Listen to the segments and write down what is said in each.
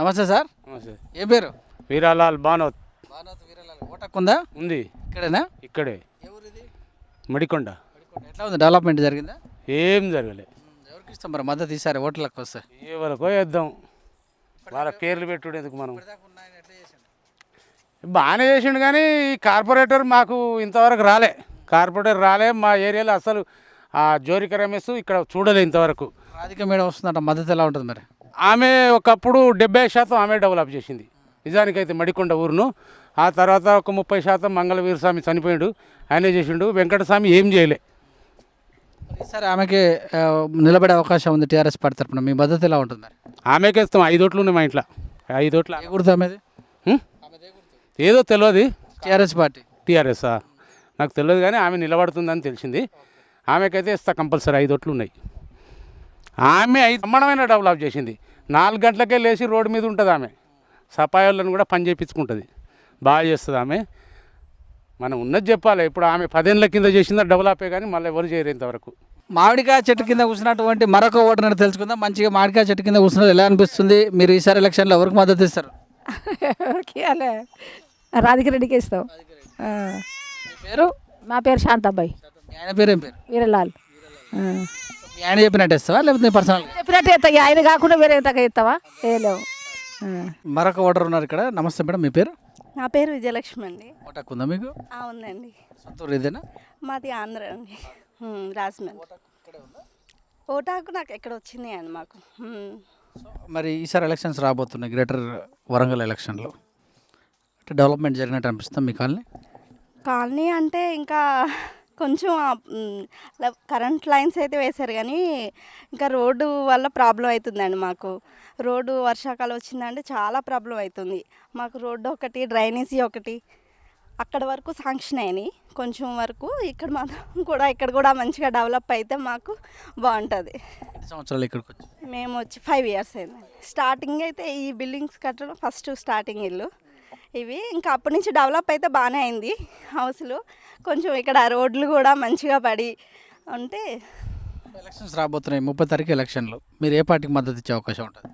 నమస్తే సార్. నమస్తే. ఏ పేరు? వీరాలాల్ బానోత్. వీరలాల్. ఓటకు ఉందా? ఉంది ఇక్కడేనా? ఇక్కడే ఎవరిది? మడికొండ. ఎట్లా ఉంది? డెవలప్మెంట్ జరిగిందా? ఏం జరగలే. ఎవరికి ఇస్తాం మరి మద్దతు ఈసారి ఓట్లకు వస్తే? ఎవరికో వేద్దాం, వాళ్ళ పేర్లు పెట్టుడు ఎందుకు మనం. బాగానే చేసిండు కానీ ఈ కార్పొరేటర్ మాకు ఇంతవరకు రాలే. కార్పొరేటర్ రాలే మా ఏరియాలో అసలు. ఆ జోరిక రమేష్ ఇక్కడ చూడలే ఇంతవరకు. రాధిక మేడం వస్తుందంట, మద్దతు ఎలా ఉంటుంది మరి? ఆమె ఒకప్పుడు 70% ఆమె డెవలప్ చేసింది నిజానికైతే మడికొండ ఊరును. ఆ తర్వాత ఒక 30% మంగళవీర స్వామి చనిపోయాడు, ఆయనే చేసిండు. వెంకటస్వామి ఏం చేయలే. ఈసారి ఆమెకి నిలబడే అవకాశం ఉంది టీఆర్ఎస్ పార్టీ తరఫున. మీ మద్దతు ఎలా ఉంటుంది మరి? ఆమెకే ఇస్తాం. 5 ఓట్లు ఉన్నాయి మా ఇంట్లో. 5 ఓట్లు ఏ గుర్తు ఆమెది? ఏదో తెలియదు. TRS party. టీఆర్ఎస్ నాకు తెలియదు కానీ ఆమె నిలబడుతుందని తెలిసింది. ఆమెకైతే ఇస్తా కంపల్సరీ. 5 ఓట్లు ఉన్నాయి. ఆమె బ్రహ్మాండమైన డెవలప్ చేసింది. 4 గంటలకే లేచి రోడ్డు మీద ఉంటుంది ఆమె. సఫాయి వాళ్ళని కూడా పని చేయించుకుంటుంది, బాగా చేస్తుంది ఆమె. మనం ఉన్నది చెప్పాలి. ఇప్పుడు ఆమె 10 ఏళ్ళ కింద చేసిందా డెవలపే కానీ మళ్ళీ ఎవరు చేయరు ఇంతవరకు. మామిడికాయ చెట్టు కింద కూర్చున్నటువంటి మరొక ఓటర్ని తెలుసుకుందాం. మంచిగా మామిడికాయ చెట్టు కింద కూర్చున్నది ఎలా అనిపిస్తుంది? మీరు ఈసారి ఎలక్షన్లో ఎవరికి మద్దతు ఇస్తారు? అలా రాధిక రెడ్డికి ఇస్తాం. పేరు? మా పేరు శాంతాబాయి. ఆయన పేరు ఏం పేరు? వీరలాల్. మీ ఆయన చెప్పినట్టు ఇస్తావా లేకపోతే పర్సనల్గా? చెప్పినట్టు ఇస్తా, ఆయన కాకుండా వేరే ఎంతగా ఇస్తావా? వేయలేవు. మరొక ఓటర్ ఉన్నారు ఇక్కడ. నమస్తే మేడం, మీ పేరు? నా పేరు విజయలక్ష్మి అండి. ఓటకు ఉందా మీకు? ఉందండి. సొంతూరు ఇదేనా? మాది ఆంధ్ర అండి, రాజమండ్రి. ఓటాకు నాకు ఎక్కడ వచ్చింది అండి మాకు. మరి ఈసారి ఎలక్షన్స్ రాబోతున్నాయి, గ్రేటర్ వరంగల్ ఎలక్షన్లో. అంటే డెవలప్మెంట్ జరిగినట్టు అనిపిస్తుంది మీ కాలనీ? కాలనీ అంటే ఇంకా కొంచెం కరెంట్ లైన్స్ అయితే వేశారు కానీ ఇంకా రోడ్డు వల్ల ప్రాబ్లం అవుతుందండి మాకు. రోడ్డు వర్షాకాలం వచ్చిందంటే చాలా ప్రాబ్లం అవుతుంది మాకు. రోడ్డు ఒకటి, డ్రైనేజీ ఒకటి, అక్కడ వరకు శాంక్షన్ అయినాయి. కొంచెం వరకు ఇక్కడ కూడా మంచిగా డెవలప్ అయితే మాకు బాగుంటుంది. సంవత్సరాలు ఇక్కడికి వచ్చి మేము వచ్చి 5 ఇయర్స్ అయిందండి. స్టార్టింగ్ అయితే ఈ బిల్డింగ్స్ కట్టడం ఫస్ట్ స్టార్టింగ్ ఇల్లు ఇవి. ఇంకా అప్పటి నుంచి డెవలప్ అయితే బాగానే అయింది హౌస్లు. కొంచెం ఇక్కడ రోడ్లు కూడా మంచిగా పడి ఉంటే. ఎలక్షన్స్ రాబోతున్నాయి, 30 తారీఖు ఎలక్షన్లు. మీరు ఏ పార్టీకి మద్దతు ఇచ్చే అవకాశం ఉంటుంది?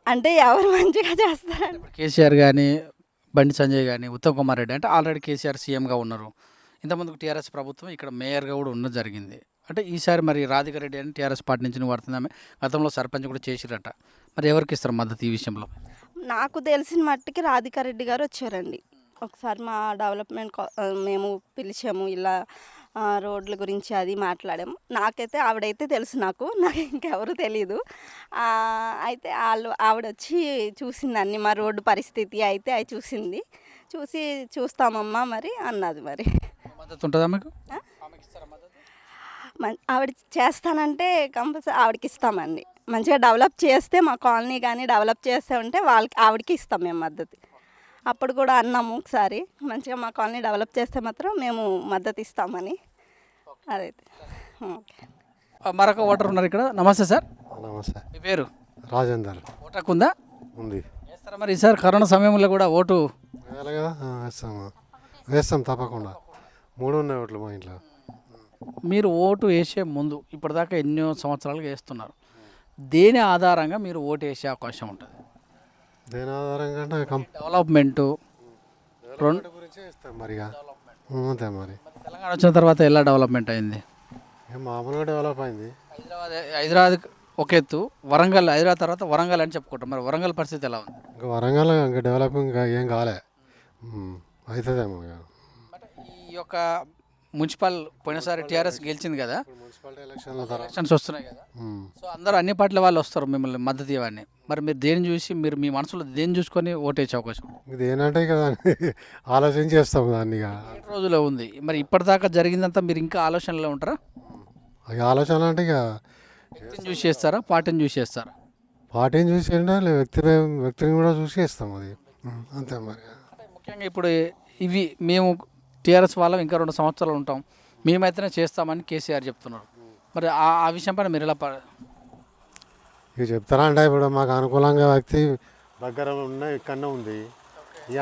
అంటే ఎవరు మంచిగా చేస్తారండి. కేసీఆర్ కానీ, బండి సంజయ్ కానీ, ఉత్తమ్ కుమార్ రెడ్డి. అంటే ఆల్రెడీ కేసీఆర్ సీఎంగా ఉన్నారు. ఇంతకుముందుకు టీఆర్ఎస్ ప్రభుత్వం ఇక్కడ మేయర్గా కూడా ఉన్నది జరిగింది. అంటే ఈసారి మరి రాధిక రెడ్డి అని టీఆర్ఎస్ పార్టీ నుంచి నువ్వు పడుతుంది. ఆమె గతంలో సర్పంచ్ కూడా చేసిరట. మరి ఎవరికి ఇస్తారు మద్దతు ఈ విషయంలో? నాకు తెలిసిన మట్టుకి రాధికా రెడ్డి గారు వచ్చారండి. ఒకసారి మా డెవలప్మెంట్ మేము పిలిచాము, ఇలా రోడ్ల గురించి అది మాట్లాడాము. నాకైతే ఆవిడైతే తెలుసు, నాకు ఇంకెవరు తెలీదు. అయితే ఆవిడ వచ్చి చూసింది అన్ని, మా రోడ్డు పరిస్థితి అయితే అవి చూసింది. చూస్తామమ్మా మరి అన్నది. మరి మద్దతు ఉంటుందా మీకు? ఆవిడ చేస్తానంటే కంపల్సరీ ఆవిడకి ఇస్తామండి. మంచిగా డెవలప్ చేస్తే, మా కాలనీ కానీ డెవలప్ చేస్తే ఉంటే ఆవిడకి ఇస్తాం మేము మద్దతు. అప్పుడు కూడా అన్నాము ఒకసారి, మంచిగా మా కాలనీ డెవలప్ చేస్తే మాత్రం మేము మద్దతు ఇస్తామని. అదైతే ఓకే. మరొక ఓటర్ ఉన్నారు ఇక్కడ. నమస్తే సార్. నమస్తే. మీ పేరు? రాజేందర్. ఓటకు ఉందా? ఉంది. వేస్తారా మరి ఈసారి కరోనా సమయంలో కూడా ఓటు? వేయాలి కదా, వేస్తాం తప్పకుండా. 3 ఉన్నాయి ఓట్లు మా ఇంట్లో. మీరు ఓటు వేసే ముందు ఇప్పటిదాకా ఎన్నో సంవత్సరాలుగా వేస్తున్నారు. దేని ఆధారంగా మీరు ఓటు వేసే అవకాశం ఉంటుంది? దేని ఆధారంగా డెవలప్మెంట్ గురించే ఇస్తాం మరిగా. అంతే మరి. తెలంగాణ వచ్చిన తర్వాత ఎలా డెవలప్మెంట్ అయింది? మామూలుగా డెవలప్ అయింది. హైదరాబాద్ ఒక ఎత్తు, హైదరాబాద్ తర్వాత వరంగల్ అని చెప్పుకుంటాం. మరి వరంగల్ పరిస్థితి ఎలా ఉంది? ఇంకా వరంగల్ ఇంకా డెవలపింగ్ ఏం కాలే, అవుతుందేమో. ఈ యొక్క మున్సిపల్ పోయినసారి టీఆర్ఎస్ గెలిచింది కదా, మున్సిపాలిటీ ఎలక్షన్స్ వస్తున్నాయి కదా. సో అందరూ అన్ని పార్టీల వాళ్ళు వస్తారు మిమ్మల్ని మద్దతు ఇవ్వని. మరి మీరు దేని చూసి, మీ మనసులో దేని చూసుకొని ఓటేసే అవకాశం? ఇదేనంటే కదా ఆలోచించి చేస్తాం దాన్ని. 7 రోజులు ఉంది. మరి ఇప్పటిదాకా జరిగిందంతా మీరు ఇంకా ఆలోచనలో ఉంటారా? ఆలోచన అంటే ఇక వ్యక్తిని చూసి చేస్తారా, పార్టీని చూసి చేస్తారా? పార్టీని చూసి ఉండాలి, వ్యక్తిని కూడా చూసి చేస్తాం. అది అంతే మరి. ముఖ్యంగా ఇప్పుడు ఇవి మేము టీఆర్ఎస్ వాళ్ళం ఇంకా 2 సంవత్సరాలు ఉంటాం, మేమైతేనే చేస్తామని కేసీఆర్ చెప్తున్నారు. మరి ఆ విషయం పైన మీరు ఎలా ఇక చెప్తారంటే ఇప్పుడు మాకు అనుకూలంగా వ్యక్తి దగ్గర ఉన్న ఇక్కడనే ఉంది.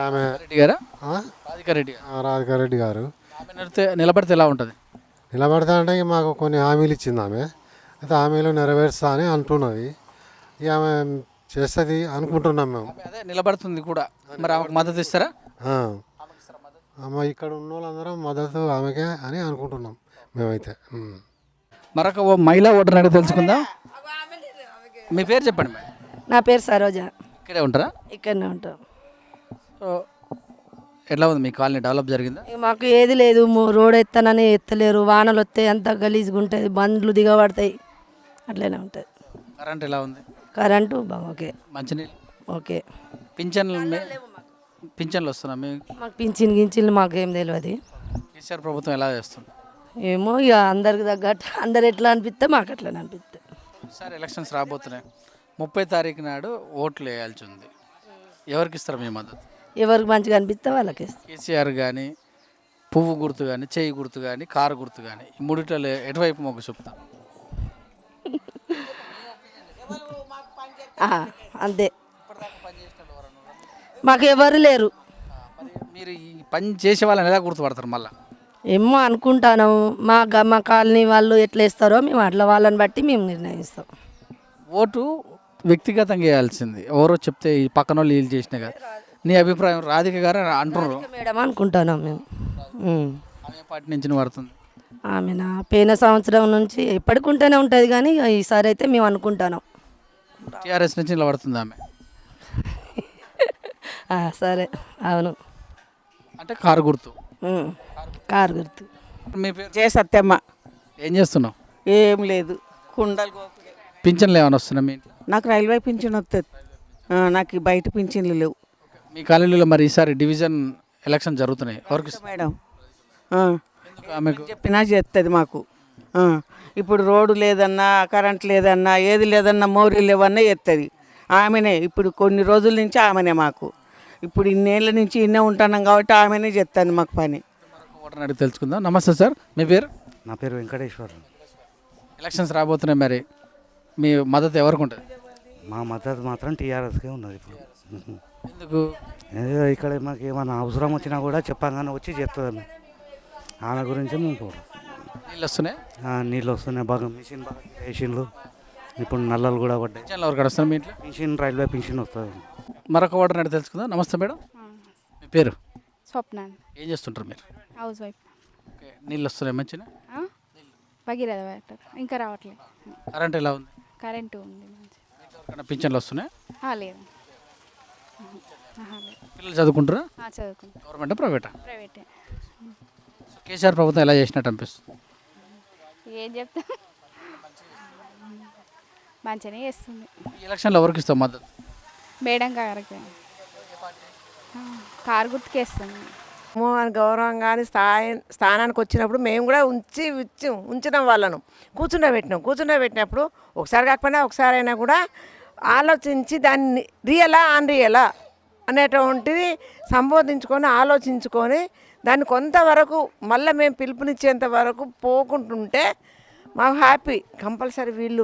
ఆమె రాధికా రెడ్డి గారు నిలబడితే ఎలా ఉంటుంది? నిలబడతా అంటే మాకు కొన్ని హామీలు ఇచ్చింది ఆమె. అయితే హామీలు నెరవేరుస్తా అని అంటున్నది. ఆమె చేస్తుంది అనుకుంటున్నాం మేము. అదే నిలబడుతుంది కూడా, మరి ఆమెకు మద్దతు ఇస్తారా? ఆ. అమ్మ ఇక్కడ ఉన్న వాళ్ళందరం మద్దతు ఆమెకే అని అనుకుంటున్నాం మేమైతే. మరొక మహిళా ఓటర్ అడిగి తెలుసుకుందాం. మీ పేరు చెప్పండి మేడం. నా పేరు సరోజ. ఇక్కడే ఉంటారా? ఇక్కడనే ఉంటాం. సో ఎట్లా ఉంది మీ కాలనీ, డెవలప్ జరిగిందా? ఇక మాకు ఏది లేదు, రోడ్ ఎత్తనని ఎత్తలేరు, వానలు వస్తాయి అంత గలీజ్గా ఉంటుంది, బండ్లు దిగబడతాయి, అట్లనే ఉంటుంది. కరెంట్ ఎలా ఉంది? కరెంటు ఓకే, మంచినీళ్ళు ఓకే. పింఛన్లు వస్తున్నా మీ? మాకు పింఛన్లు మాకేం తెలియదు. కేసీఆర్ ప్రభుత్వం ఎలా చేస్తుంది? ఏమో ఇక అందరికి తగ్గట్టు అందరు ఎట్లా అనిపిస్తే మాకు అట్లా అనిపిస్తుంది. ఈసారి ఎలక్షన్స్ రాబోతున్నాయి. 30 తారీఖు నాడు ఓట్లు వేయాల్సి ఉంది. ఎవరికి ఇస్తారు మీ మద్దతు? ఎవరికి మంచిగా అనిపిస్తే వాళ్ళకి ఇస్తాం. కేసీఆర్ కానీ, పువ్వు గుర్తు కానీ, చేయి గుర్తు కానీ, కారు గుర్తు కానీ, ఈ మూడిట్లో ఎటువైపు మొగ్గు చూపుతాం? అంతే, మాకు ఎవరు లేరు. మరి మీరు ఈ పని చేసే వాళ్ళని ఎలా గుర్తుపడతారు మళ్ళీ? ఏమో అనుకుంటాను, మా కాలనీ వాళ్ళు ఎట్లా ఇస్తారో మేము అట్లా వాళ్ళని బట్టి మేము నిర్ణయిస్తాం. ఓటు వ్యక్తిగతంగా వేయాల్సింది, ఎవరో చెప్తే ఈ పక్కన వాళ్ళు వీళ్ళు చేసినా కదా. నీ అభిప్రాయం? రాధిక గారు అంటున్నారు మేడం అనుకుంటున్నాం మేము. ఆమె పార్టీ నుంచి నువ్వు పడుతుంది. ఆమెనా పోయిన సంవత్సరం నుంచి ఎప్పటికుంటూనే ఉంటుంది, కానీ ఈసారి అయితే మేము అనుకుంటున్నాం టీఆర్ఎస్ నుంచి నిలబడుతుంది ఆమె. సరే, అవును. అంటే కారు గుర్తు. కారు గుర్తు. మీ పేరు? జయ సత్యమ్మ. ఏం చేస్తున్నావు? ఏం లేదు, కుండలు గోకులే. పింఛన్లు ఏమైనా వస్తున్నా మీ ఇంట్లో? నాకు రైల్వే పింఛన్ వస్తుంది, నాకు ఈ బయట పింఛన్లు లేవు. మీ కాలనీలో మరి ఈసారి డివిజన్ ఎలక్షన్ జరుగుతున్నాయి, ఎవరికి ఇస్తారు? మేడం ఆమెకు చెప్పినా చేస్తుంది మాకు. ఇప్పుడు రోడ్డు లేదన్నా, కరెంట్ లేదన్నా, ఏది లేదన్నా, మోరీ లేవన్నా చేస్తుంది ఆమెనే. ఇప్పుడు కొన్ని రోజుల నుంచి ఆమెనే మాకు. ఇప్పుడు ఇన్నేళ్ళ నుంచి ఇన్నే ఉంటున్నాం కాబట్టి ఆమెనే చేస్తుంది మాకు పని. ఓటర్ అడిగి తెలుసుకుందాం. నమస్తే సార్, మీ పేరు? నా పేరు వెంకటేశ్వర్. ఎలక్షన్స్ రాబోతున్నాయి, మరి మీ మద్దతు ఎవరికి ఉంటుంది? మా మద్దతు మాత్రం టీఆర్ఎస్కే ఉన్నది ఇప్పుడు. ఎందుకు? ఏదో ఇక్కడ మాకు ఏమైనా అవసరం వచ్చినా కూడా చెప్పగానే వచ్చి చెప్తుంది ఆమె గురించి మేము పోవడం. నీళ్ళు వస్తున్నాయి? నీళ్ళు వస్తున్నాయి బాగా, మిషన్ బాగా మిషన్లు, ఇప్పుడు నల్లలు కూడా పడ్డాయి. పింఛన్లు ఎవరికి వస్తున్నాయి మీ ఇంట్లో? మిషన్ రైల్వే పింఛన్ వస్తుంది. మరొక ఓటర్ అడిగి తెలుసుకుందాం. నమస్తే మేడం, మీ పేరు? స్వప్న. ఏం చేస్తుంటారు మీరు? House wife. ఓకే, నీళ్ళు వస్తున్నాయి మంచిగా? భగీరథ వాటర్ ఇంకా రావట్లేదు. కరెంట్ ఎలా ఉంది? కరెంటు ఉంది మంచి. ఎవరికైనా పింఛన్లు వస్తున్నాయి? లేదు. పిల్లలు చదువుకుంటారా? చదువుకుంటా. గవర్నమెంటా ప్రైవేటా? ప్రైవేటే. కేసీఆర్ ప్రభుత్వం ఎలా చేసినట్టు అనిపిస్తుంది? ఏం చెప్తా, మంచిగానే చేస్తుంది. ఈ ఎలక్షన్లో ఎవరికి ఇస్తాం మద్దతు? మేడం గారికి, కారు గుర్తుకేస్తుంది. అని గౌరవం కానీ స్థానానికి వచ్చినప్పుడు మేము కూడా ఉంచినాం వాళ్ళను, కూర్చుండబెట్టినప్పుడు ఒకసారి కాకపోయినా ఒకసారి అయినా కూడా ఆలోచించి దాన్ని రియలా అన్రియలా అనేటువంటిది సంబోధించుకొని ఆలోచించుకొని దాన్ని కొంతవరకు మళ్ళీ మేము పిలుపునిచ్చేంత వరకు పోకుంటుంటే మాకు హ్యాపీ. కంపల్సరీ వీళ్ళు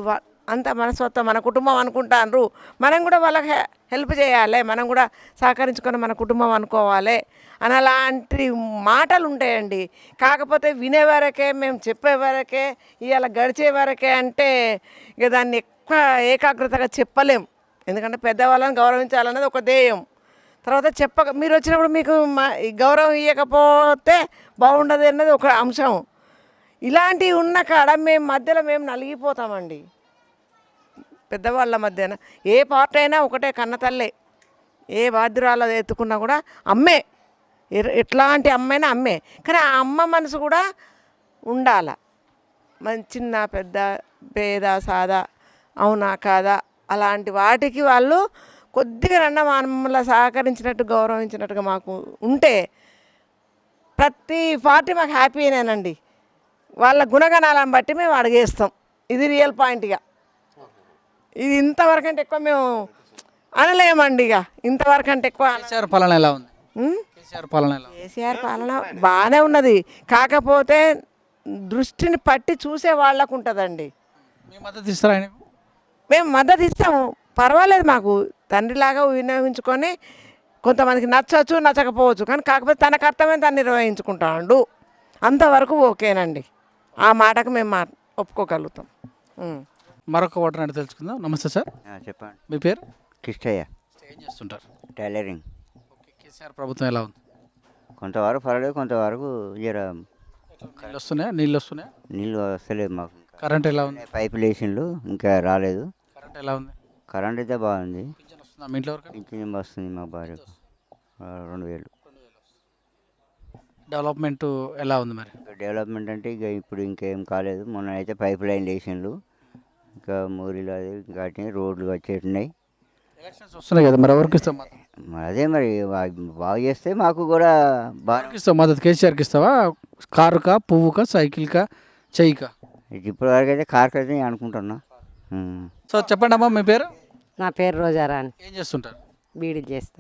అంత మనస్తత్వం, మన కుటుంబం అనుకుంటారు, మనం కూడా వాళ్ళకి హెల్ప్ చేయాలి, మనం కూడా సహకరించుకొని మన కుటుంబం అనుకోవాలి అని అలాంటి మాటలు ఉంటాయండి. కాకపోతే వినేవరకే, మేము చెప్పేవరకే, ఇవాళ గడిచే వరకే అంటే ఇక దాన్ని ఎక్కువ ఏకాగ్రతగా చెప్పలేం. ఎందుకంటే పెద్దవాళ్ళని గౌరవించాలన్నది ఒక ధ్యేయం. తర్వాత మీరు వచ్చినప్పుడు మీకు గౌరవం ఇవ్వకపోతే బాగుండదు అన్నది ఒక అంశం. ఇలాంటివి ఉన్న కాడ మేము మధ్యలో మేము నలిగిపోతామండి. పెద్దవాళ్ళ మధ్యన ఏ పార్టీ అయినా ఒకటే, కన్నతల్లే. ఏ బాధ్యురాలు ఎత్తుకున్నా కూడా అమ్మే, ఎట్లాంటి అమ్మైనా అమ్మే. కానీ ఆ అమ్మ మనసు కూడా ఉండాల. చిన్న పెద్ద పేద సాదా అవునా కాదా అలాంటి వాటికి వాళ్ళు కొద్దిగా మమ్మల్ని సహకరించినట్టు గౌరవించినట్టుగా మాకు ఉంటే ప్రతి పార్టీ మాకు హ్యాపీనేనండి. వాళ్ళ గుణగణాలను బట్టి మేము అడిగేస్తాం. ఇది రియల్ పాయింట్గా. ఇది ఇంతవరకు అంటే ఎక్కువ మేము అనలేమండి. ఇక ఇంతవరకు అంటే ఎక్కువ. కేసీఆర్ పాలన ఎలా ఉంది? కేసీఆర్ పాలన ఎలా ఉంది? కేసీఆర్ పాలన బాగానే ఉన్నది, కాకపోతే దృష్టిని పట్టి చూసే వాళ్ళకు ఉంటుందండి. మీ మద్దతు ఇస్తారా ఆయనకు? మేము మద్దతు ఇస్తాము, పర్వాలేదు. మాకు తండ్రిలాగా వినియోగించుకొని కొంతమందికి నచ్చవచ్చు, నచ్చకపోవచ్చు, కానీ కాకపోతే తన కర్తవ్యం తను నిర్వహించుకుంటాడు, అంతవరకు ఓకేనండి. ఆ మాటకు మేము ఒప్పుకోగలుగుతాం. మరొక ఓటర్ అంటే తెలుసుకుందాం. నమస్తే సార్, చెప్పండి. మీ పేరు? కిష్టయ్య ఏం చేస్తుంటారు? టైలరింగ్. ఓకే, కేసీఆర్ ప్రభుత్వం ఎలా ఉంది? కొంతవరకు పర్వాలేదు, కొంతవరకు జర నీళ్ళు వస్తున్నాయా? నీళ్ళు వస్తలేదు మాకు. కరెంట్ ఎలా ఉంది? పైపులు వేసిండ్రు, ఇంకా రాలేదు. కరెంట్ ఎలా ఉంది? కరెంట్ అయితే బాగుంది. పింఛన్ వస్తుందా మీ ఇంట్లో వరకు? పింఛన్ వస్తుంది మా భార్యకు 2000. డెవలప్మెంట్ ఎలా ఉంది మరి? డెవలప్మెంట్ అంటే ఇక ఇప్పుడు ఇంకేం కాలేదు. మొన్న అయితే పైప్ లైన్ వేసిండ్రు, ఇంకా మోరీలు అది కట్టినాయి, రోడ్లు వచ్చేటున్నాయి. ఎలక్షన్స్ వస్తున్నాయి కదా, మరి ఎవరికి ఇస్తాం మద్దతు? మరి అదే మరి బాగా చేస్తే మాకు కూడా బాగా ఎవరికి ఇస్తావు మద్దతు? కేసీఆర్కి ఇస్తావా? కారుకా, పువ్వుకా, సైకిల్కా, చెయ్యికా? ఇప్పటి వరకు అయితే కార్కి అయితే నేను అనుకుంటున్నా. సో చెప్పండి అమ్మా, మీ పేరు? నా పేరు రోజారా అని. ఏం చేస్తుంటారు? బీడీలు చేస్తా.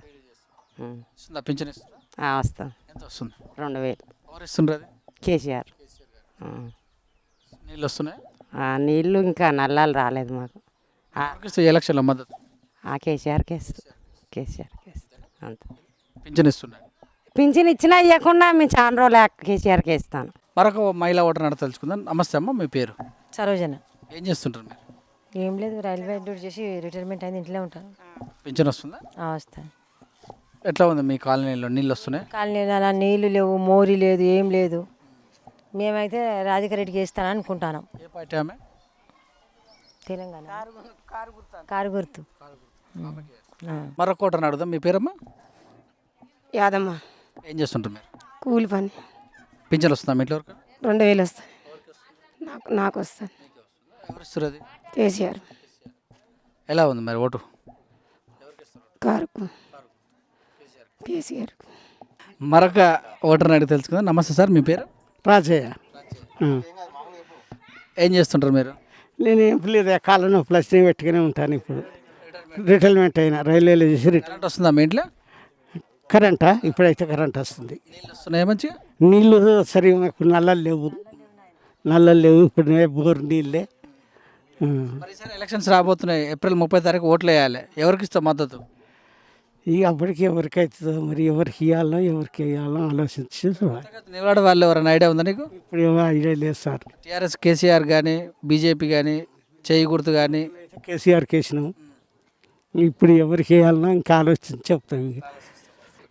ఇస్తుందా పింఛన్ ఇస్తుందా? వస్తాను. ఎంత వస్తుంది? 2000. ఎవరు ఇస్తుండ్రు అది? కేసీఆర్. నీళ్ళు వస్తున్నాయి? నీళ్ళు ఇంకా నల్లాలు రాలేదు మాకు. ఎవరికి ఇస్తావు ఎలక్షన్లో మద్దతు? కేసీఆర్కి ఇస్తా. కేసీఆర్కి ఇస్తా అంత. పింఛన్ ఇస్తున్నాయి? పింఛన్ ఇచ్చినా ఇవ్వకుండా మేము చాలా రోజులు కేసీఆర్కి ఇస్తాను. మరొక మహిళా ఓటర్ నడ తెలుసుకుందాం. నమస్తే అమ్మ, మీ పేరు? సరోజన. ఏం చేస్తుంటారు మీరు? ఏం లేదు, రైల్వే డ్యూటీ చేసి రిటైర్మెంట్ అయింది, ఇంట్లో ఉంటాను. పింఛన్ వస్తుందా? వస్తాను. ఎట్లా ఉంది మీ కాలనీలో? నీళ్ళు వస్తున్నాయి? కాలనీలో అలా నీళ్లు లేవు, మోరీ లేదు, ఏం లేదు. మేమైతే రాధిక రెడ్డికి వేస్తాను అనుకుంటున్నాం. ఏ పార్టీ ఆమె? తెలంగాణ కారు గుర్తు. మరొక ఓటర్ అడుగుదాం. మీ పేరమ్మా? యాదమ్మ. ఏం చేస్తుంటారు మీరు? కూలి పని. పింఛన్ వస్తుందా మీ ఇంట్లో వరకు? 2000 వస్తాయి. నాకు వస్తుంది. ఎవరు ఇస్తారు అది? కేసీఆర్. ఎలా ఉంది మరి ఓటు? కారుకు. కేసీఆర్. మరొక ఓటర్ అడిగి తెలుసుకుందాం. నమస్తే సార్, మీ పేరు? రాజయ్య. ఏం చేస్తుంటారు మీరు? నేను ఏం లేదు, కాళ్ళ ప్లస్ పెట్టుకునే ఉంటాను. ఇప్పుడు రిటైర్మెంట్ అయినా రైల్వేలో చేసి కరెంట్ వస్తుందా మీ ఇంట్లో? కరెంటా? ఇప్పుడైతే కరెంట్ వస్తుంది. నీళ్ళు వస్తున్నాయా మంచిగా? నీళ్ళు సరిగా మాకు నల్లలు లేవు. ఇప్పుడు బోర్ నీళ్ళే. మరి ఈసారి ఎలక్షన్స్ రాబోతున్నాయి. ఏప్రిల్ 30 తారీఖు ఓట్లు వేయాలి. ఎవరికి ఇస్తాం మద్దతు? ఇక అప్పటికి ఎవరికి అవుతుందో మరి, ఎవరికి ఇవ్వాలో ఎవరికి వేయాలో ఆలోచించి చూడాలి. నిలబడే వాళ్ళు ఎవరైనా ఐడియా ఉందా నీకు? ఇప్పుడు ఏమో ఐడియా లేదు సార్. టీఆర్ఎస్ కేసీఆర్ కానీ, బీజేపీ కానీ, చేయి గుర్తు కానీ? కేసీఆర్కి వేసినాం. ఇప్పుడు ఎవరికి వేయాలన్నా ఇంకా ఆలోచించి చెప్తాం.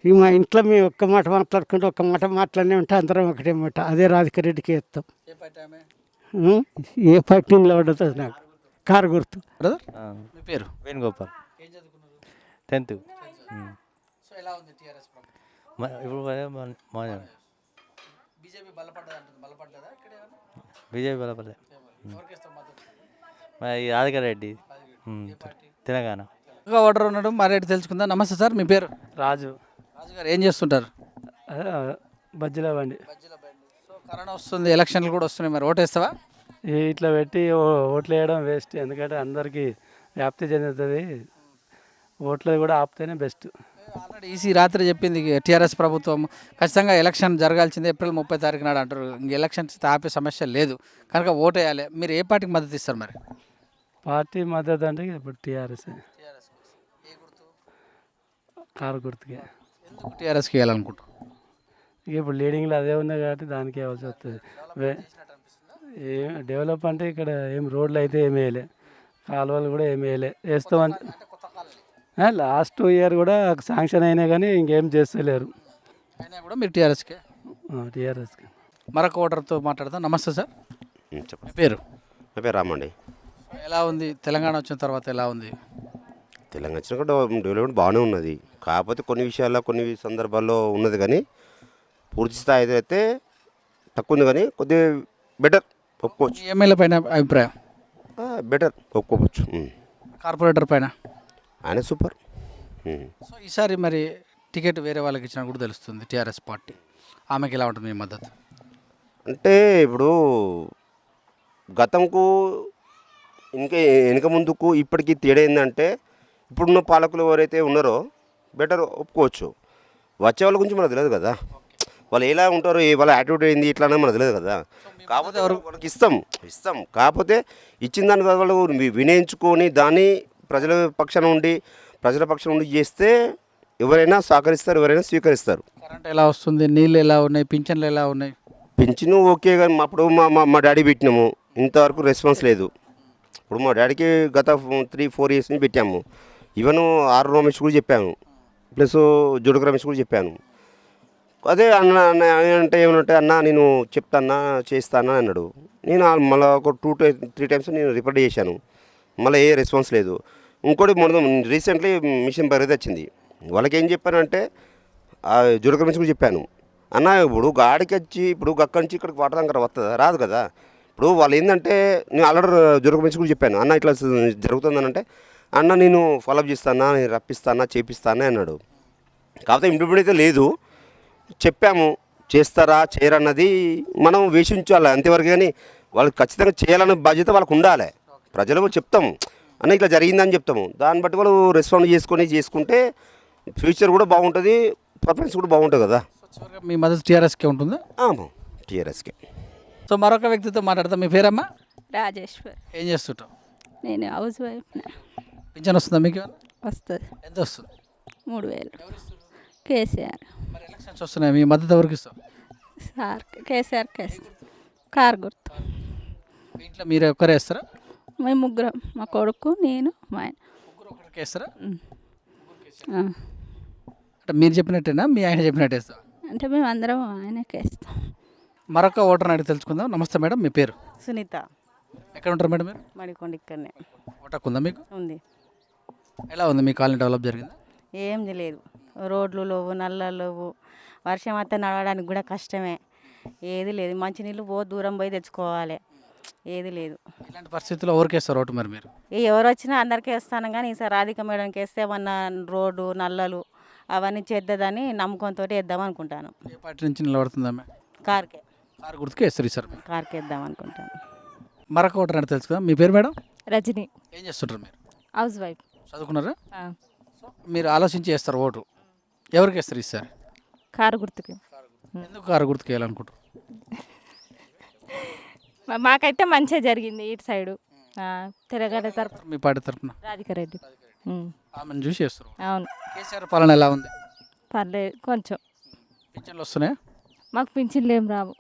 ఇక మా ఇంట్లో మేము ఒక్క మాట మాట్లాడుకుంటే ఒక్క మాట మాట్లాడినే ఉంటే అందరం ఒకటే మాట, అదే రాధిక రెడ్డికి వేస్తాం. ఏ పార్టీ నిలబడదు నాకు. కారు గుర్తు. మీ పేరు? వేణుగోపాల్. ఏం చదువుకున్నారు? 10th. సో ఎలా ఉంది టీఆర్ఎస్ ప్రభుత్వం? ఇప్పుడు బీజేపీ బలపడ్డదా? ఇక్కడ బీజేపీ బలపడలే. ఎవరికి ఇస్తాం మద్దతు? మరి రాధిక రెడ్డి, తెలంగాణ. ఇంకా ఓటర్ ఉన్నాడు, మరి తెలుసుకుందాం. నమస్తే సార్, మీ పేరు? రాజు. రాజు గారు ఏం చేస్తుంటారు? బజ్జీల బండి. సో కరోనా వస్తుంది, ఎలక్షన్లు కూడా వస్తున్నాయి, మరి ఓటేస్తావా? ఇట్లా పెట్టి ఓట్లు వేయడం వేస్ట్. ఎందుకంటే అందరికీ వ్యాప్తి చెందుతుంది. ఓట్లు కూడా ఆపితేనే బెస్ట్. ఆల్రెడీ ఈసీ రాత్రి చెప్పింది టీఆర్ఎస్ ప్రభుత్వం ఖచ్చితంగా ఎలక్షన్ జరగాల్సిందే ఏప్రిల్ 30 తారీఖు నాడు అంటారు. ఇంక ఎలక్షన్స్ ఆపే సమస్య లేదు కనుక ఓటు వేయాలి. మీరు ఏ పార్టీకి మద్దతు ఇస్తారు మరి? పార్టీ మద్దతు అంటే ఇప్పుడు టీఆర్ఎస్. కారు గుర్తుకే. ఎందుకు టీఆర్ఎస్కి వేయాలనుకుంటారు? ఇక ఇప్పుడు లీడింగ్లో అదే ఉంది కాబట్టి దానికి వేయాల్సి వస్తుంది. ఏం డెవలప్ అంటే ఇక్కడ ఏం రోడ్లు అయితే ఏమి వేయలే, కాలువలు కూడా ఏమి వేస్తామని లాస్ట్ 2 year కూడా శాంక్షన్ అయినా కానీ ఇంకేం చేస్తలేరు. అయినా కూడా మీరు టీఆర్ఎస్కే? టీఆర్ఎస్కి. మరొక ఓటర్తో మాట్లాడదాం. నమస్తే సార్, చెప్పండి. మీ పేరు? నా పేరు రామండి. ఎలా ఉంది తెలంగాణ వచ్చిన తర్వాత? ఎలా ఉంది తెలంగాణ వచ్చిన కూడా డెవలప్మెంట్ బాగానే ఉన్నది. కాకపోతే కొన్ని విషయాల్లో కొన్ని సందర్భాల్లో ఉన్నది, కానీ పూర్తి స్థాయి అయితే తక్కువ ఉంది, కానీ కొద్దిగా బెటర్ ఒప్పుకోవచ్చు. ఎమ్మెల్యే పైన అభిప్రాయం? బెటర్ ఒప్పుకోవచ్చు. కార్పొరేటర్ పైన? ఆయన సూపర్. సో ఈసారి మరి టికెట్ వేరే వాళ్ళకి ఇచ్చినా కూడా తెలుస్తుంది టీఆర్ఎస్ పార్టీ, ఆమెకి ఎలా ఉంటుంది మీ మద్దతు? అంటే ఇప్పుడు గతంకు ఇంకా వెనక ముందుకు ఇప్పటికీ తేడా ఏంటంటే, ఇప్పుడున్న పాలకులు ఎవరైతే ఉన్నారో బెటర్ ఒప్పుకోవచ్చు. వచ్చే వాళ్ళ గురించి మనకు తెలియదు కదా, వాళ్ళు ఎలా ఉంటారో, వాళ్ళ యాటిట్యూడ్ ఏంది ఇట్లా అనేది మనకు తెలియదు కదా. కాకపోతే వాళ్ళకి ఇస్తాం కాకపోతే ఇచ్చిన దాని వాళ్ళు వినియోగించుకొని దాన్ని ప్రజల పక్షాన ఉండి చేస్తే ఎవరైనా సహకరిస్తారు, ఎవరైనా స్వీకరిస్తారు. కరెంట్ ఎలా వస్తుంది? నీళ్ళు ఎలా ఉన్నాయి? పింఛన్లు ఎలా ఉన్నాయి? పింఛను ఓకే, కానీ అప్పుడు మా డాడీ పెట్టినాము, ఇంతవరకు రెస్పాన్స్ లేదు. ఇప్పుడు మా డాడీకి గత 3-4 years నుంచి పెట్టాము, ఈవెన్ ఆర్ రమేష్ కూడా చెప్పాను, ప్లస్ జుడుకు రమేష్ కూడా చెప్పాను. అదే అన్న అంటే ఏమంటే అన్న నేను చెప్తానా చేస్తానా అన్నాడు. నేను మళ్ళీ ఒక 2-3 టైమ్స్ నేను రిపోర్ట్ చేశాను, మళ్ళీ ఏ రెస్పాన్స్ లేదు. ఇంకోటి మొన్న రీసెంట్లీ మిషన్ బరిది వచ్చింది, వాళ్ళకి ఏం చెప్పానంటే జుడుకు రమేష్ కూడా చెప్పాను, అన్న ఇప్పుడు గాడికి వచ్చి ఇప్పుడు అక్కడి నుంచి ఇక్కడికి వాటర్ దగ్గర వస్తుందా, రాదు కదా. ఇప్పుడు వాళ్ళు ఏంటంటే నేను ఆల్రెడీ జుడుకు రమేష్ కూడా చెప్పాను, అన్న ఇట్లా జరుగుతుందని అంటే అన్న నేను ఫాలోఅప్ చేస్తానా, నేను రప్పిస్తానా చేపిస్తానా అన్నాడు. కాకపోతే ఇంప్లిమెంట్ అయితే లేదు, చెప్పాము చేస్తారా చేయరన్నది మనం వేషించాలి అంతవరకు. కానీ వాళ్ళు ఖచ్చితంగా చేయాలనే బాధ్యత వాళ్ళకు ఉండాలి. ప్రజలకు చెప్తాము అన్న ఇట్లా జరిగిందని చెప్తాము, దాన్ని బట్టి వాళ్ళు రెస్పాండ్ చేసుకుంటే ఫ్యూచర్ కూడా బాగుంటుంది, పర్ఫార్మెన్స్ కూడా బాగుంటుంది కదా. చివరిగా మీ మద్దతు టీఆర్ఎస్కే ఉంటుందా? టీఆర్ఎస్కే. సో మరొక వ్యక్తితో మాట్లాడతాం. మీ పేరమ్మా? రాజేశ్వర్. ఏం చేస్తుంటాం? నేను హౌస్ వైఫ్. పింఛన్ వస్తుందా మీకు? వస్తుంది. ఎంత వస్తుంది? 3000. కేసీఆర్. మరి ఎలక్షన్స్ వస్తున్నాయి, మీ మద్దతు ఎవరికి ఇస్తాం? సార్ కేసీఆర్కి వేస్తాం. కారు గుర్తు. మీ ఇంట్లో మీరు ఒక్కరే వేస్తారా? మేము ముగ్గురం, మా కొడుకు నేను మా ఆయన. ముగ్గురు ఒకరికి వేస్తారా? అంటే మీరు చెప్పినట్టేనా, మీ ఆయన చెప్పినట్టు వేస్తా? అంటే మేము అందరం ఆయనకి వేస్తాం. మరొక ఓటర్ అడిగి తెలుసుకుందాం. నమస్తే మేడం, మీ పేరు? సునీత. ఎక్కడ ఉంటారు మేడం మీరు? మడికొండ ఇక్కడనే. ఓటకు ఉందా మీకు? ఉంది. ఎలా ఉంది మీ కాలనీ, డెవలప్ జరిగిందా? ఏం లేదు, రోడ్లు లేవు, నల్లలు లేవు, వర్షం అయితే నడవడానికి కూడా కష్టమే, ఏది లేదు. మంచినీళ్ళు దూరం పోయి తెచ్చుకోవాలి, ఏది లేదు. ఇలాంటి పరిస్థితుల్లో ఎవరికి వేస్తారు ఓటు మరి మీరు? ఎవరు వచ్చినా అందరికీ వేస్తాను, కానీ ఈసారి రాధిక మేడంకి వేస్తే ఏమన్నా రోడ్డు నల్లలు అవన్నీ చేద్దని నమ్మకంతో వేద్దాం అనుకుంటాను. ఏ పార్టీ నుంచి నిలబడుతుందా? కార్కే. కారు గుర్తుకే వేస్తారు ఈసారి? కార్కి వేద్దాం అనుకుంటాను. మరొక ఓటర్ అంటే తెలుసుకుందాం. మీ పేరు మేడం? రజని. ఏం చేస్తుంటారు మీరు? Housewife. చదువుకున్నారా? మీరు ఆలోచించి వేస్తారు ఓటు, ఎవరికి వేస్తారు ఈసారి? కారు గుర్తుకి. ఎందుకు కారు గుర్తుకు వేయాలనుకుంటారు? మాకైతే మంచిగా జరిగింది ఇటు సైడు. తెలంగాణ తరఫున మీ పార్టీ తరఫున రాధికారెడ్డి. ఆమెను చూసి వేస్తారు. అవును. కేసీఆర్ పాలన ఎలా ఉంది? పర్లేదు, కొంచెం. పింఛన్లు వస్తున్నాయా? మాకు పింఛన్లు ఏం రావు,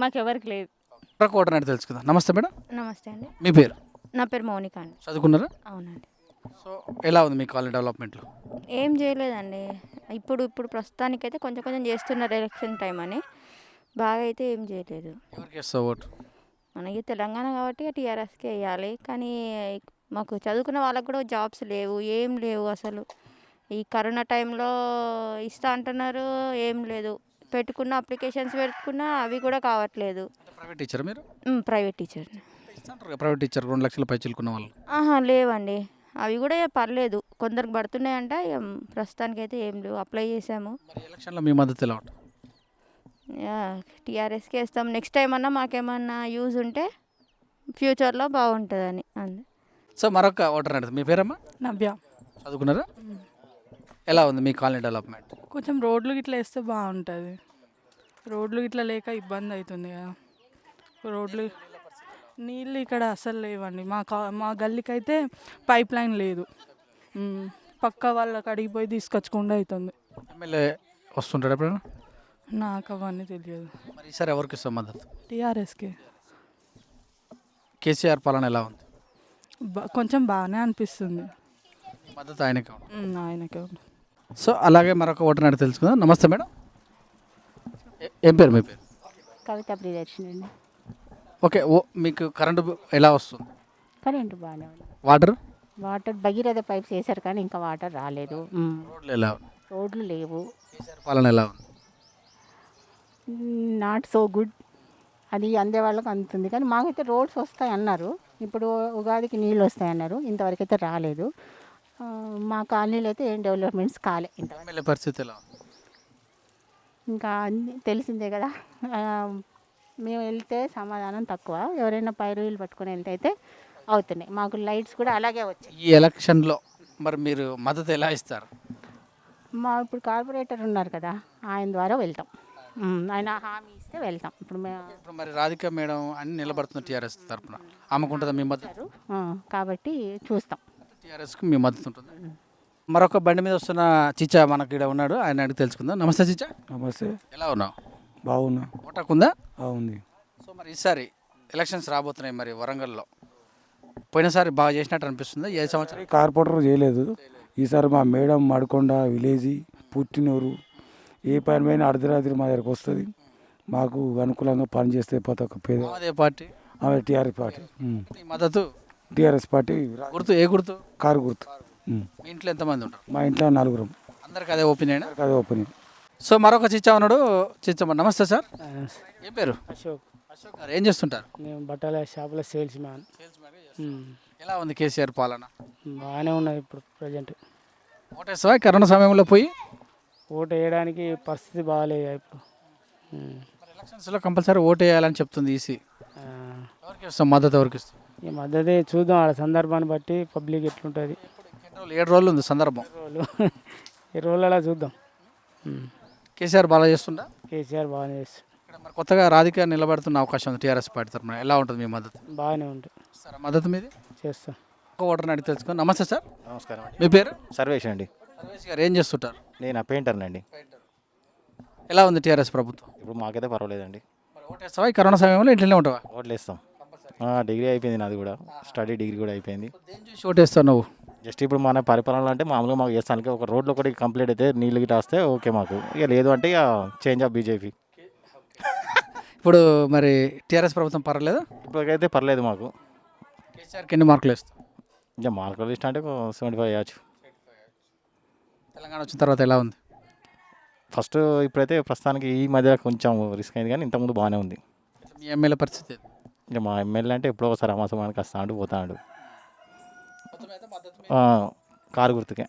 మాకు ఎవరికి లేదు. మరొక ఓటర్ అంటే తెలుసుకుందాం. నమస్తే మేడం. నమస్తే అండి. మీ పేరు? నా పేరు మౌనిక అండి. చదువుకున్నారా? అవునండి. సో ఎలా ఉంది మీ కాలనీ డెవలప్మెంట్లో? ఏం చేయలేదండి, ఇప్పుడు ప్రస్తుతానికైతే కొంచెం కొంచెం చేస్తున్నారు, ఎలక్షన్ టైం అని. బాగా అయితే ఏం చేయలేదు. ఎవరికి వేస్తావు ఓటు? మనకి తెలంగాణ కాబట్టి టీఆర్ఎస్కే వేయాలి, కానీ మాకు చదువుకున్న వాళ్ళకు కూడా జాబ్స్ లేవు, ఏం లేవు అసలు. ఈ కరోనా టైంలో ఇస్తా అంటున్నారు, ఏం లేదు. పెట్టుకున్న అప్లికేషన్స్ పెట్టుకున్నా అవి కూడా కావట్లేదు. ప్రైవేట్ టీచర్ మీరు? Private teacher. ప్రైవేట్ టీచర్ 2 లక్షల పై చిలుకున్న వాళ్ళు? లేవండి, అవి కూడా పర్లేదు, కొందరికి పడుతున్నాయంట. ప్రస్తుతానికి అయితే ఏం లేవు, అప్లై చేసాము. ఎలక్షన్లో మీ మద్దతు ఎలా ఉంటుంది? టీఆర్ఎస్కి వేస్తాం. నెక్స్ట్ టైం అన్నా మాకేమన్నా యూజ్ ఉంటే ఫ్యూచర్లో బాగుంటుందని అంది. సో మరొక ఓటర్ అంటే మీ పేరమ్మా? నవ్య. చదువుకున్నారా? ఎలా ఉంది మీ కాలనీ డెవలప్మెంట్? కొంచెం రోడ్లు గిట్లా వేస్తే బాగుంటుంది, రోడ్లు గిట్లా లేక ఇబ్బంది అవుతుంది కదా. రోడ్లు నీళ్ళు ఇక్కడ అసలు లేవండి, మా గల్లీకి అయితే పైప్ లైన్ లేదు, పక్క వాళ్ళకి అడిగిపోయి తీసుకొచ్చకుండా అవుతుంది. ఎమ్మెల్యే వస్తుంటాడు ఎప్పుడైనా? నాకు అవన్నీ తెలియదు. మరి ఈసారి ఎవరికి ఇస్తాం మద్దతు? టీఆర్ఎస్కి. కేసీఆర్ పాలన ఎలా ఉంది? కొంచెం బాగానే అనిపిస్తుంది. మద్దతు ఆయనకే? ఆయనకే. సో అలాగే మరొక ఓటర్ అంటే తెలుసుకుందాం. నమస్తే మేడం, ఏం పేరు మీ పేరు? కవిత ప్రియదర్శిని అండి. ఓకే, మీకు కరెంటు ఎలా వస్తుంది? కరెంటు బాగానే ఉంది. వాటర్ భగీరథ పైప్స్ వేశారు కానీ ఇంకా వాటర్ రాలేదు. రోడ్లు ఎలా? రోడ్లు లేవు. పాలన ఎలా ఉంది? నాట్ సో గుడ్, అది అందే వాళ్ళకి అందుతుంది, కానీ మాకైతే రోడ్స్ వస్తాయి అన్నారు. ఇప్పుడు ఉగాదికి నీళ్ళు వస్తాయి అన్నారు, ఇంతవరకు అయితే రాలేదు. మా కాలనీలో అయితే ఏం డెవలప్మెంట్స్ కాలే ఇంతవరకు. పరిస్థితి ఎలా? ఇంకా అన్నీ తెలిసిందే కదా, మేము వెళ్తే సమాధానం తక్కువ, ఎవరైనా పైరులు పట్టుకొని వెళ్తే అయితే అవుతున్నాయి. మాకు లైట్స్ కూడా అలాగే వచ్చాయి. ఈ ఎలక్షన్లో మరి మీరు మద్దతు ఎలా ఇస్తారు? ఇప్పుడు కార్పొరేటర్ ఉన్నారు కదా, ఆయన ద్వారా వెళ్తాం, ఆయన హామీ ఇస్తే వెళ్తాం. ఇప్పుడు మరి రాధిక మేడం అన్ని నిలబడుతున్నారు టీఆర్ఎస్ తరఫున, ఆమెకుంటుందా మీ మద్దతు? కాబట్టి చూస్తాం. టీఆర్ఎస్కి మీ మద్దతు ఉంటుంది. మరొక బండి మీద వస్తున్న చిచ్చా మనకి ఇక్కడ ఉన్నాడు, ఆయన అడిగి తెలుసుకుందాం. నమస్తే చిచ్చా. నమస్తే. ఎలా ఉన్నావు? బాగున్నా. ఓటాకు ఉందా? ఉంది. సో మరి ఈసారి ఎలక్షన్స్ రాబోతున్నాయి మరి వరంగల్లో, పోయినసారి బాగా చేసినట్టు అనిపిస్తుంది ఏ సంవత్సరం కార్పొరేటర్ చేయలేదు. ఈసారి మా మేడం మడకొండ విలేజ్ పుట్టినూరు ఏ పని పైన అర్ధరాత్రి మా దగ్గరకు వస్తుంది. మాకు అనుకూలంగా పనిచేస్తే ప్రతి ఒక్క పేద అదే పార్టీ ఆమె టీఆర్ఎస్ పార్టీ ఈ మద్దతు టీఆర్ఎస్ పార్టీ గుర్తు ఏ గుర్తు కారు గుర్తు. మీ ఇంట్లో ఎంతమంది ఉంటారు? మా ఇంట్లో 4 అందరికి అదే ఒపీనియన్. అదే ఒపీనియన్. సో మరొక చిచ్చా ఉన్నాడు. చిచ్చమ్మ నమస్తే సార్. ఏ పేరు? అశోక్. అశోక్ గారు ఏం చేస్తుంటారు? నేను బట్టల షాపులో సేల్స్ మ్యాన్. ఎలా ఉంది కేసీఆర్ పాలన? బాగానే ఉన్నది ఇప్పుడు ప్రజెంట్. ఓటేస్తావా కరోనా సమయంలో పోయి? ఓటు వేయడానికి పరిస్థితి బాగాలేదు ఇప్పుడు. ఎలక్షన్స్లో కంపల్సరీ ఓటు వేయాలని చెప్తుంది ఈసీ. ఎవరికి ఇస్తాం మద్దతు? ఎవరికి ఇస్తాం? ఈ మద్దతే చూద్దాం ఆ సందర్భాన్ని బట్టి పబ్లిక్ ఎట్లుంటుంది. 7 రోజులు ఉంది సందర్భం. ఈ రోజులలో చూద్దాం. కేసీఆర్ బాగా చేస్తుందా? కేసీఆర్ బాగానే చేస్తుంది. మరి కొత్తగా రాధిక నిలబడుతున్న అవకాశం ఉంది టీఆర్ఎస్ పార్టీ తరఫున. ఎలా ఉంటుంది మీ మద్దతు? బాగానే ఉంటుంది. సార్ మద్దతు మీది చేస్తాం. ఒక ఓటర్ని అడిగి తెలుసుకోండి. నమస్తే సార్. నమస్కారం అండి. మీ పేరు? సర్వేష్ అండి. సర్వేష్ గారు ఏం చేస్తుంటారు? నేను పెయింటర్నండి. ఎలా ఉంది టీఆర్ఎస్ ప్రభుత్వం? ఇప్పుడు మాకైతే పర్వాలేదండి. ఓటేస్తావా ఈ కరోనా సమయంలో? ఇంట్లోనే ఉంటావా? ఓట్లు వేస్తాం. డిగ్రీ అయిపోయింది నాది కూడా. స్టడీ డిగ్రీ కూడా అయిపోయింది. ఓటేస్తావు నువ్వు? జస్ట్ ఇప్పుడు మన పరిపాలన అంటే మామూలుగా మాకు చేస్తానికి ఒక రోడ్లు ఒకటి కంప్లీట్ అయితే నీళ్ళు గిట్ట వస్తే ఓకే మాకు. ఇక లేదు అంటే ఇక చేంజ్ ఆఫ్ బీజేపీ. ఇప్పుడు మరి టీఆర్ఎస్ ప్రభుత్వం పర్వాలేదా? ఇప్పటికైతే పర్లేదు మాకు. కేసీఆర్కి ఎన్ని మార్కులు వేస్తావు? ఇంకా మార్కుల లిస్ట్ అంటే 75 వేయచ్చు. తెలంగాణ వచ్చిన తర్వాత ఎలా ఉంది? ఫస్ట్ ఇప్పుడైతే ప్రస్తుతానికి ఈ మధ్య కొంచెం రిస్క్ అయింది కానీ ఇంతకుముందు బాగానే ఉంది. మీ ఎమ్మెల్యే పరిస్థితి? ఇంకా మా ఎమ్మెల్యే అంటే ఎప్పుడో ఒకసారి అమాసమానికి వస్తాడు పోతాడు. కారు గుర్తుకే.